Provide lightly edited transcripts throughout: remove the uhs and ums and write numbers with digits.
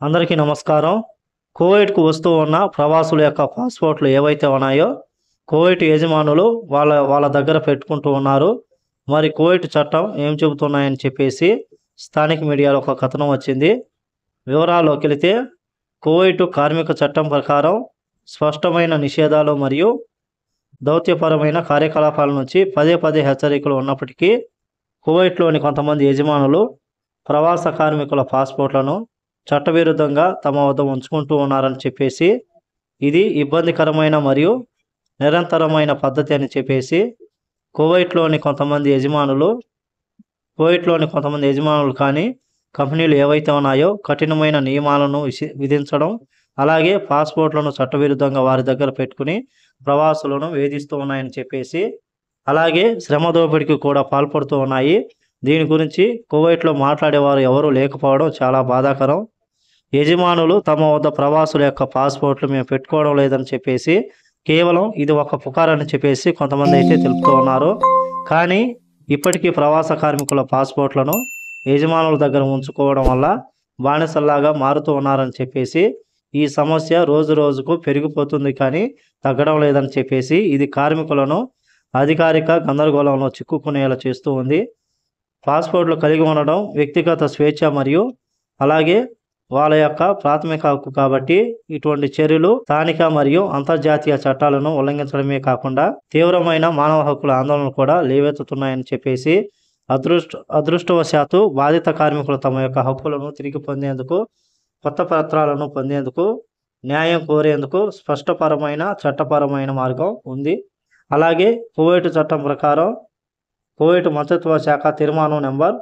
అందరికీ నమస్కారం. కువైట్‌కు వస్తూ ఉన్న ప్రవాసుల యొక్క పాస్‌పోర్ట్‌లు ఏవైతే ఉన్నాయో, కువైట్ యజమానులు వాళ్ళ దగ్గర పెట్టుకుంటూ ఉన్నారు. మరి కువైట్ చట్టం ఏం చెబుతున్నాయని చెప్పేసి స్థానిక మీడియాలో ఒక కథనం వచ్చింది. వివరాల్లోకెళితే కువైట్ కార్మిక చట్టం ప్రకారం స్పష్టమైన నిషేధాలు మరియు దౌత్యపరమైన కార్యకలాపాల నుంచి పదే పదే హెచ్చరికలు ఉన్నప్పటికీ కువైట్‌లోని కొంతమంది యజమానులు ప్రవాస కార్మికుల పాస్‌పోర్ట్‌లను చట్టవిరుద్ధంగా తమ వద్ద ఉంచుకుంటూ ఉన్నారని చెప్పేసి, ఇది ఇబ్బందికరమైన మరియు నిరంతరమైన పద్ధతి అని చెప్పేసి కువైట్‌లోని కొంతమంది యజమానులు కానీ కంపెనీలు ఏవైతే ఉన్నాయో కఠినమైన నియమాలను విధించడం, అలాగే పాస్‌పోర్ట్‌లను చట్టవిరుద్ధంగా వారి దగ్గర పెట్టుకుని ప్రవాసులను వేధిస్తూ ఉన్నాయని చెప్పేసి, అలాగే శ్రమ దోపిడీకి కూడా పాల్పడుతూ ఉన్నాయి. దీని గురించి కువైట్లో మాట్లాడేవారు ఎవరూ లేకపోవడం చాలా బాధాకరం. యజమానులు తమ వద్ద ప్రవాసుల యొక్క పాస్‌పోర్ట్‌లు మేము పెట్టుకోవడం లేదని చెప్పేసి, కేవలం ఇది ఒక పుకారని చెప్పేసి కొంతమంది అయితే తెలుపుతూ ఉన్నారు. కానీ ఇప్పటికీ ప్రవాస కార్మికుల పాస్‌పోర్ట్‌లను యజమానుల దగ్గర ఉంచుకోవడం వల్ల బానిసల్లాగా మారుతూ ఉన్నారని చెప్పేసి, ఈ సమస్య రోజు రోజుకు పెరిగిపోతుంది కానీ తగ్గడం లేదని చెప్పేసి, ఇది కార్మికులను అధికారిక గందరగోళంలో చిక్కుకునేలా చేస్తూ ఉంది. పాస్‌పోర్ట్‌లు కలిగి ఉండడం వ్యక్తిగత స్వేచ్ఛ మరియు అలాగే వాళ్ళ యొక్క ప్రాథమిక హక్కు కాబట్టి ఇటువంటి చర్యలు స్థానిక మరియు అంతర్జాతీయ చట్టాలను ఉల్లంఘించడమే కాకుండా తీవ్రమైన మానవ హక్కుల ఆందోళనలు కూడా లేవెత్తుతున్నాయని చెప్పేసి, అదృష్టవశాత్తు బాధిత కార్మికులు తమ యొక్క హక్కులను తిరిగి పొందేందుకు, కొత్త పత్రాలను పొందేందుకు, న్యాయం కోరేందుకు స్పష్టపరమైన చట్టపరమైన మార్గం ఉంది. అలాగే కువైట్ చట్టం ప్రకారం కువైట్ మంత్రిత్వ శాఖ తీర్మానం నెంబర్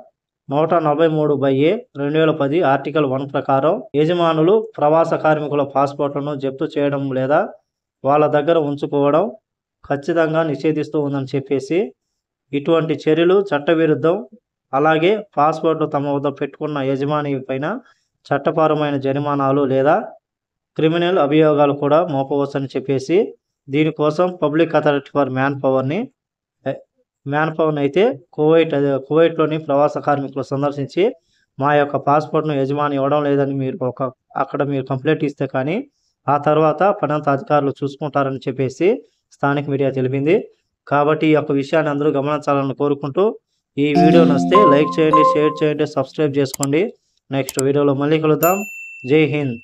143/2010 ఆర్టికల్ 1 ప్రకారం యజమానులు ప్రవాస కార్మికుల పాస్‌పోర్ట్‌లను జప్తు చేయడం లేదా వాళ్ళ దగ్గర ఉంచుకోవడం ఖచ్చితంగా నిషేధిస్తూ ఉందని చెప్పేసి, ఇటువంటి చర్యలు చట్టవిరుద్ధం. అలాగే పాస్‌పోర్ట్‌లు తమ వద్ద పెట్టుకున్న యజమాని పైన చట్టపరమైన జరిమానాలు లేదా క్రిమినల్ అభియోగాలు కూడా మోపవచ్చని చెప్పేసి, దీనికోసం పబ్లిక్ అథారిటీ ఫర్ మ్యాన్ పవర్‌ని అయితే కువైట్‌లోని ప్రవాస కార్మికులు సందర్శించి మా యొక్క పాస్‌పోర్ట్‌ను యజమాని ఇవ్వడం లేదని అక్కడ మీరు కంప్లైంట్ ఇస్తే కానీ ఆ తర్వాత పనంతా అధికారులు చూసుకుంటారని చెప్పేసి స్థానిక మీడియా తెలిపింది. కాబట్టి ఈ యొక్క విషయాన్ని అందరూ గమనించాలని కోరుకుంటూ, ఈ వీడియో నచ్చితే లైక్ చేయండి, షేర్ చేయండి, సబ్స్క్రైబ్ చేసుకోండి. నెక్స్ట్ వీడియోలో మళ్ళీ కలుద్దాం. జై హింద్.